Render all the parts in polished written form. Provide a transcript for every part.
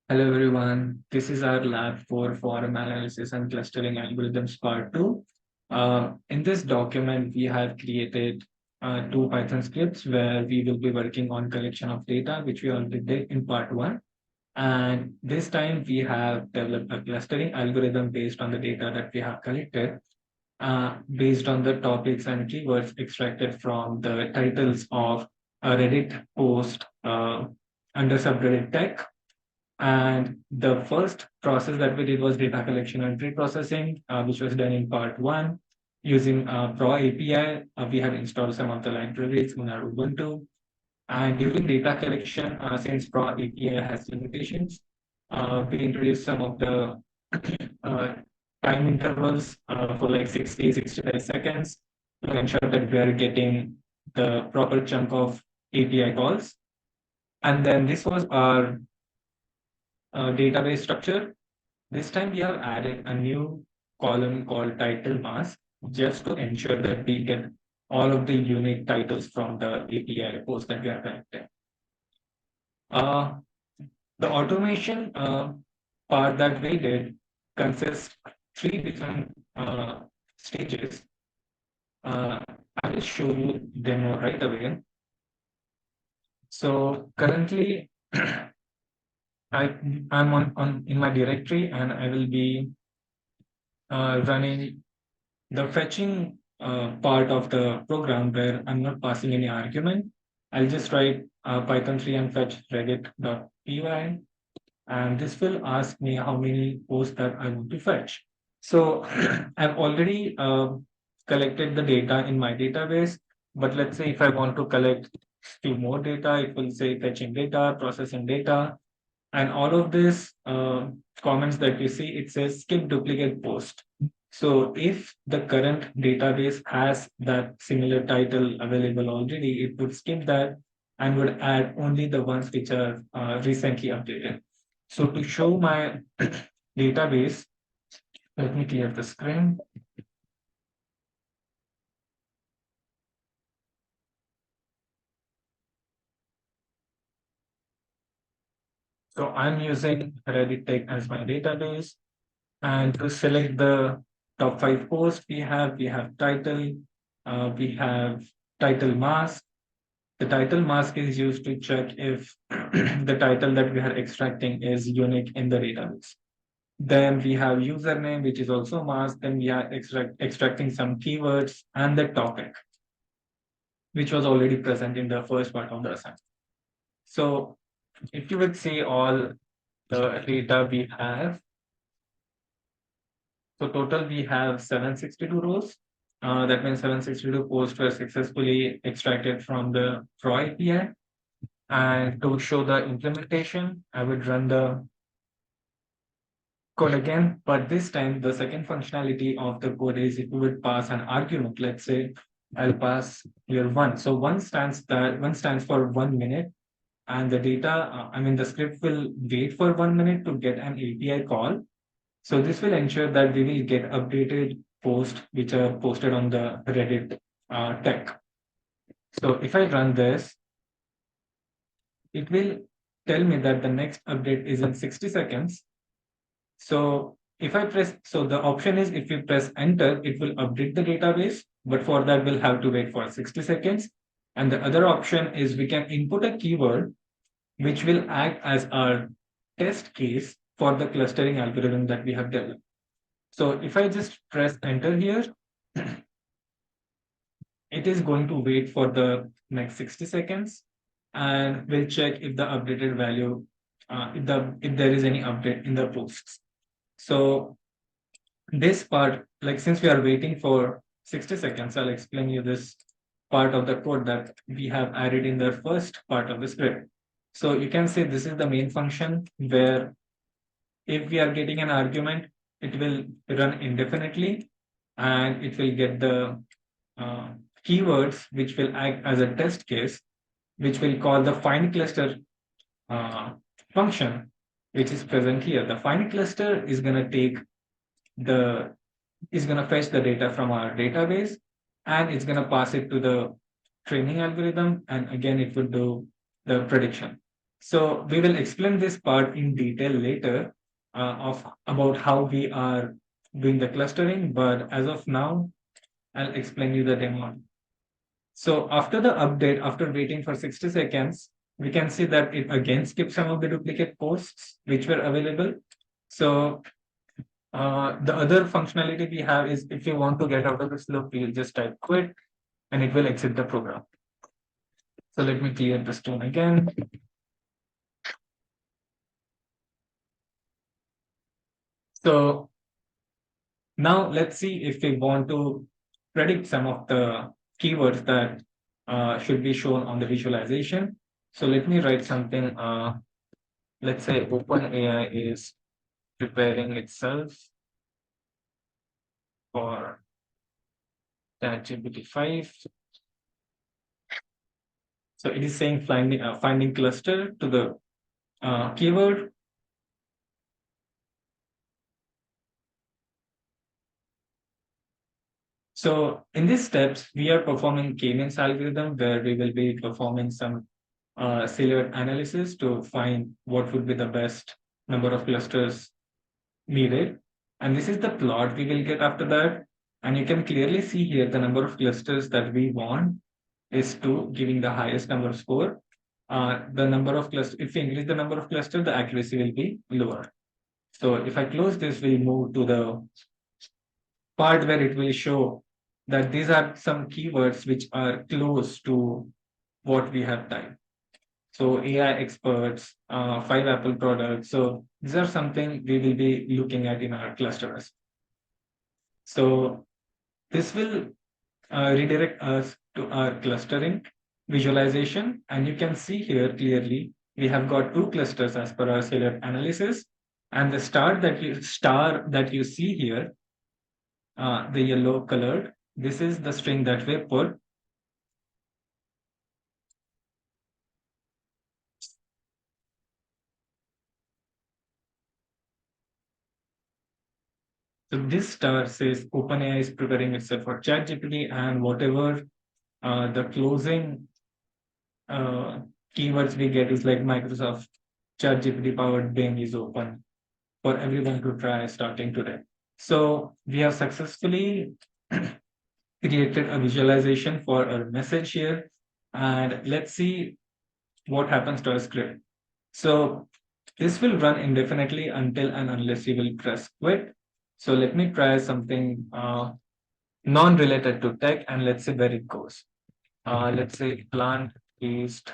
Hello everyone, this is our lab for form analysis and clustering algorithms part 2. In this document, we have created two Python scripts where we will be working on collection of data, which we already did in part 1. And this time we have developed a clustering algorithm based on the data that we have collected, based on the topics and keywords extracted from the titles of a Reddit post under subreddit tech. And the first process that we did was data collection and pre-processing, which was done in part 1 using Pro API. We have installed some of the libraries in our Ubuntu. And during data collection, since Pro API has limitations, we introduced some of the uh, time intervals for like 60, 65 seconds to ensure that we are getting the proper chunk of API calls. And then this was our database structure. This time we have added a new column called title mask just to ensure that we get all of the unique titles from the API post that we are connecting. Uh, the automation part that we did consists three different stages. Uh, I will show you demo right away. So currently I'm on in my directory and I will be running the fetching part of the program where I'm not passing any argument. I'll just write Python 3 and fetch reddit.py, and this will ask me how many posts that I want to fetch. So I've already collected the data in my database, but let's say if I want to collect few more data, it will say fetching data, processing data, and all of this comments that you see, it says skip duplicate post. So if the current database has that similar title available already, it would skip that and would add only the ones which are recently updated. So to show my database, let me clear the screen. So I'm using Reddit Tech as my database. And to select the top 5 posts, we have title, we have title mask. The title mask is used to check if the title that we are extracting is unique in the database. Then we have username, which is also masked. Then we are extracting some keywords and the topic, which was already present in the first part of the assignment. So if you would see all the data we have, so total we have 762 rows. That means 762 posts were successfully extracted from the Pro API. And to show the implementation, I would run the code again, but this time the second functionality of the code is if you would pass an argument, let's say I'll pass here one. So one stands for 1 minute, and the data, the script will wait for 1 minute to get an API call. So this will ensure that we will get updated posts which are posted on the Reddit tech. So if I run this, it will tell me that the next update is in 60 seconds. So so the option is if you press enter, it will update the database, but for that we'll have to wait for 60 seconds. And the other option is we can input a keyword which will act as our test case for the clustering algorithm that we have developed. So if I just press enter here, it is going to wait for the next 60 seconds and we'll check if the updated value, if there is any update in the posts. So this part, like since we are waiting for 60 seconds, I'll explain you this part of the code that we have added in the first part of the script. So you can say this is the main function where if we are getting an argument, it will run indefinitely and it will get the uh, keywords which will act as a test case, which will call the find cluster uh, function, which is present here. The find cluster is going to take the is going to fetch the data from our database and it's going to pass it to the training algorithm, and again it will do the prediction. So we will explain this part in detail later of about how we are doing the clustering, but as of now, I'll explain you the demo. So after the update, after waiting for 60 seconds, we can see that it again skipped some of the duplicate posts which were available. So the other functionality we have is if you want to get out of this loop, you'll just type quit and it will exit the program. So let me clear the stone again. So now let's see if we want to predict some of the keywords that should be shown on the visualization. So let me write something. Let's say OpenAI is preparing itself for ChatGPT 5. So it is saying finding cluster to the keyword. So in these steps, we are performing K-means algorithm where we will be performing some silhouette analysis to find what would be the best number of clusters needed. And this is the plot we will get after that. And you can clearly see here the number of clusters that we want is 2, giving the highest number score. The number of clusters, if we increase the number of clusters, the accuracy will be lower. So if I close this, we move to the part where it will show that these are some keywords which are close to what we have typed. So AI experts, 5 Apple products. So these are something we will be looking at in our clusters. So this will redirect us to our clustering visualization. And you can see here clearly, we have got 2 clusters as per our silhouette analysis. And the star that you see here, the yellow colored, this is the string that we put. So this star says OpenAI is preparing itself for ChatGPT, and whatever the closing uh, keywords we get is like Microsoft ChatGPT powered Bing is open for everyone to try starting today. So we have successfully created a visualization for a message here, and let's see what happens to our script. So this will run indefinitely until and unless you will press quit. So let me try something non-related to tech, and let's see where it goes. Let's say plant-based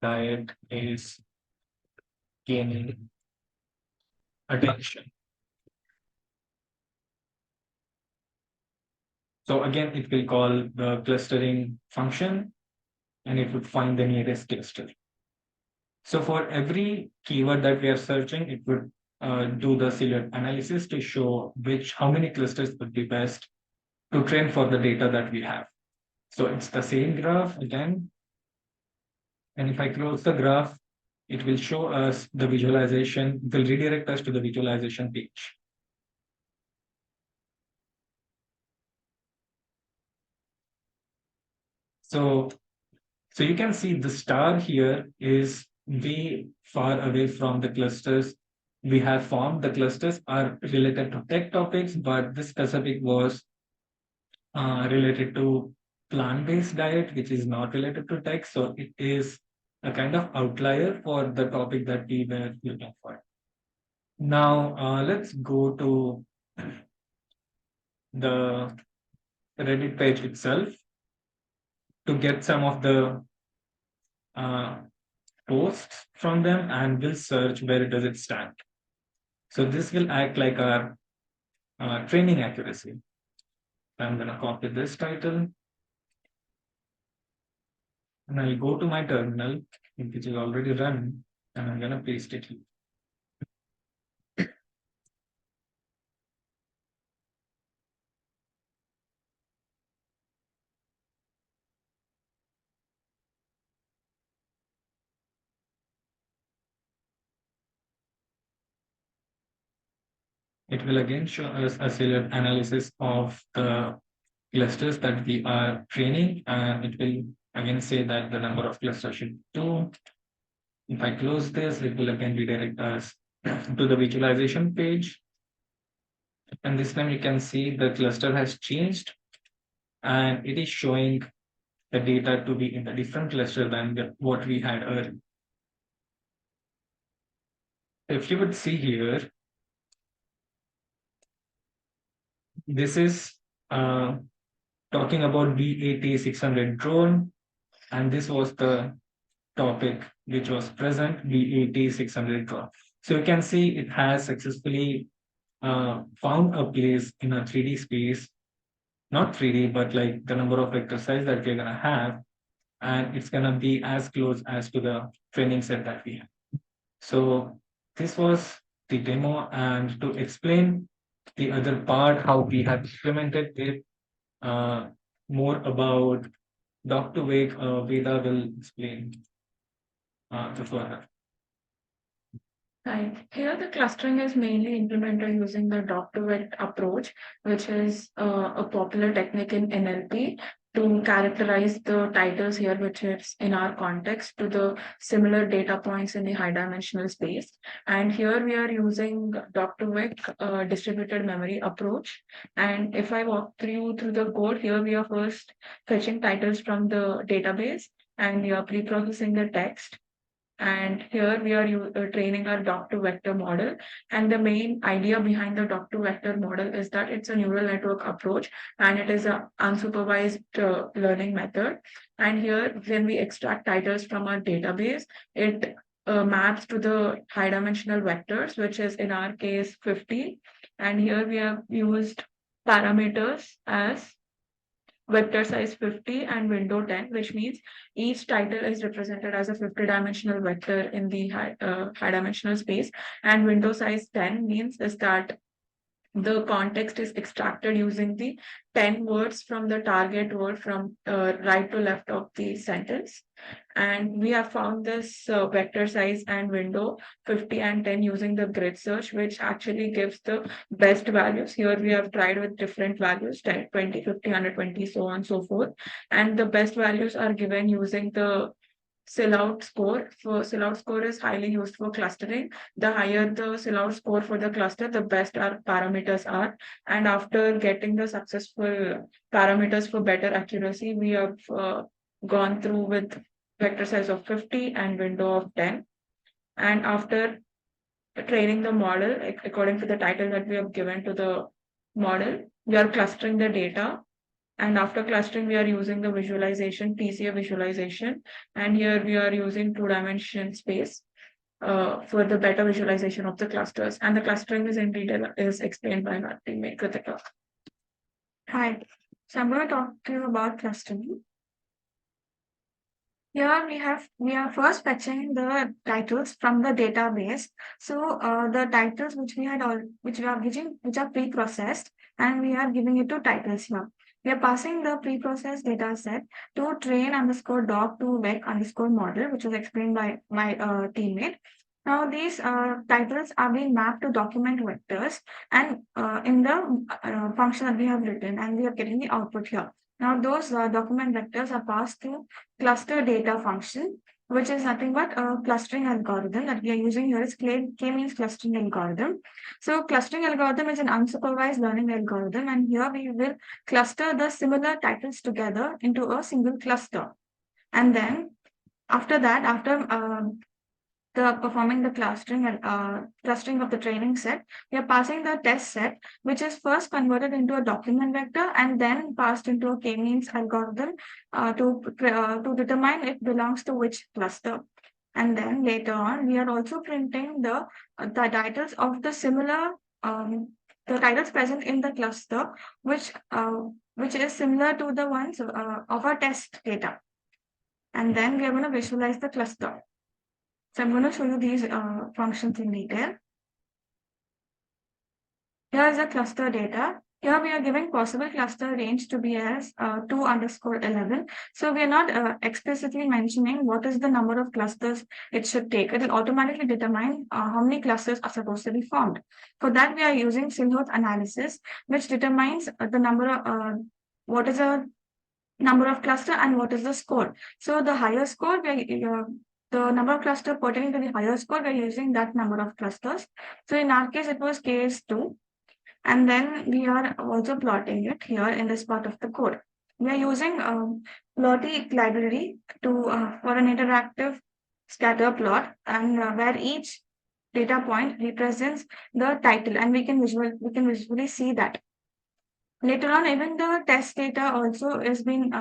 diet is gaining attention. So again, it will call the clustering function and it would find the nearest cluster. So for every keyword that we are searching, it would do the silhouette analysis to show how many clusters would be best to train for the data that we have. So it's the same graph again. And if I close the graph, it will show us the visualization, it will redirect us to the visualization page. So, so you can see the star here is way far away from the clusters we have formed. The clusters are related to tech topics, but this specific was related to plant-based diet, which is not related to tech. So it is a kind of outlier for the topic that we were looking for. Now, let's go to the Reddit page itself to get some of the uh, posts from them, and we'll search where does it stand. So this will act like our training accuracy. I'm going to copy this title and I'll go to my terminal, which is already run, and I'm going to paste it here. It will again show us a silhouette analysis of the clusters that we are training, and it will again say that the number of clusters should be 2. If I close this, it will again redirect us to the visualization page. And this time you can see the cluster has changed and it is showing the data to be in a different cluster than what we had earlier. If you would see here, this is talking about BAT-600 drone, and this was the topic which was present, BAT-600 drone. So you can see it has successfully found a place in a 3D space, not 3D, but like the number of vector size that we're gonna have, and it's gonna be as close as to the training set that we have. So this was the demo, and to explain the other part, how we have implemented it, uh, more about Dr. Veda will explain the further. Right. Here, the clustering is mainly implemented using the dot-to-wet approach, which is a popular technique in NLP to characterize the titles here, which is in our context, to the similar data points in the high dimensional space. And here we are using dot-to-wet distributed memory approach. And if I walk through the code, here we are first fetching titles from the database and we are pre-processing the text, and here we are training our doc-to-vector model. And the main idea behind the doc-to-vector model is that it's a neural network approach and it is a unsupervised learning method. And here, when we extract titles from our database, it maps to the high dimensional vectors, which is in our case 50. And here we have used parameters as vector size 50 and window 10, which means each title is represented as a 50 dimensional vector in the high dimensional space. And window size 10 means is that the context is extracted using the 10 words from the target word from right to left of the sentence. And we have found this vector size and window 50 and 10 using the grid search, which actually gives the best values. Here we have tried with different values, 10, 20, 50, 120, so on and so forth. And the best values are given using the Silhouette score. For Silhouette score is highly used for clustering. The higher the Silhouette score for the cluster, the best our parameters are. And after getting the successful parameters for better accuracy, we have gone through with vector size of 50 and window of 10. And after training the model, according to the title that we have given to the model, we are clustering the data, and after clustering, we are using the visualization, PCA visualization. And here we are using two-dimension space for the better visualization of the clusters. And the clustering is in detail is explained by our teammate Kritika. Hi. So I'm going to talk to you about clustering. Here we are first fetching the titles from the database. So the titles which we had all which we are giving which are pre-processed, and we are giving it to titles here. We are passing the pre-processed data set to train underscore doc to vec underscore model, which was explained by my teammate. Now these titles are being mapped to document vectors and in the function that we have written, and we are getting the output here. Now those document vectors are passed to cluster data function, which is nothing but a clustering algorithm that we are using here is K-means clustering algorithm. So clustering algorithm is an unsupervised learning algorithm, and here we will cluster the similar titles together into a single cluster. And then after that, after the performing the clustering of the training set, we are passing the test set, which is first converted into a document vector and then passed into a k-means algorithm to determine it belongs to which cluster. And then later on, we are also printing the titles of the similar the titles present in the cluster, which is similar to the ones of our test data. And then we are going to visualize the cluster. So I'm going to show you these functions in detail. Here is the cluster data. Here we are giving possible cluster range to be as 2 underscore 11. So we are not explicitly mentioning what is the number of clusters it should take. It will automatically determine how many clusters are supposed to be formed. For that, we are using Silhouette analysis, which determines the number of what is a number of cluster and what is the score. So the higher score, we are the number of clusters pertaining to the higher score, we're using that number of clusters. So in our case, it was KS2. And then we are also plotting it here in this part of the code. We are using Plotty library to for an interactive scatter plot, and where each data point represents the title, and we can visually see that. Later on, even the test data also is been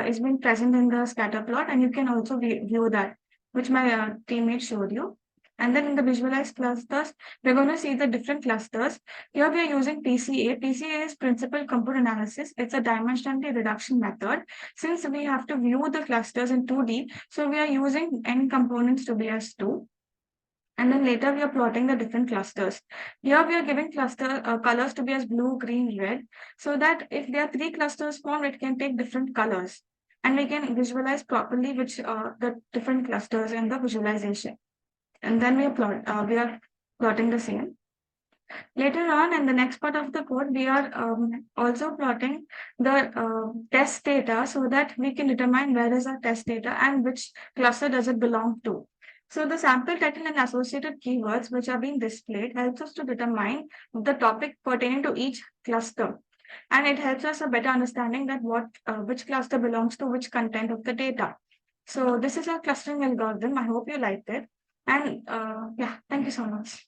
is been present in the scatter plot, and you can also view that, which my teammate showed you. And then in the visualized clusters, we're going to see the different clusters. Here we are using PCA. PCA is Principal Component Analysis. It's a dimensionality reduction method. Since we have to view the clusters in 2D, so we are using n components to be as 2. And then later we are plotting the different clusters. Here we are giving cluster colors to be as blue, green, red, so that if there are 3 clusters formed, it can take different colors. And we can visualize properly which the different clusters in the visualization. And then we are plotting the same. Later on, in the next part of the code, we are also plotting the test data so that we can determine where is our test data and which cluster does it belong to. So the sample title and associated keywords which are being displayed helps us to determine the topic pertaining to each cluster. And it helps us a better understanding that which cluster belongs to which content of the data. So this is our clustering algorithm. I hope you liked it. And yeah, thank you so much.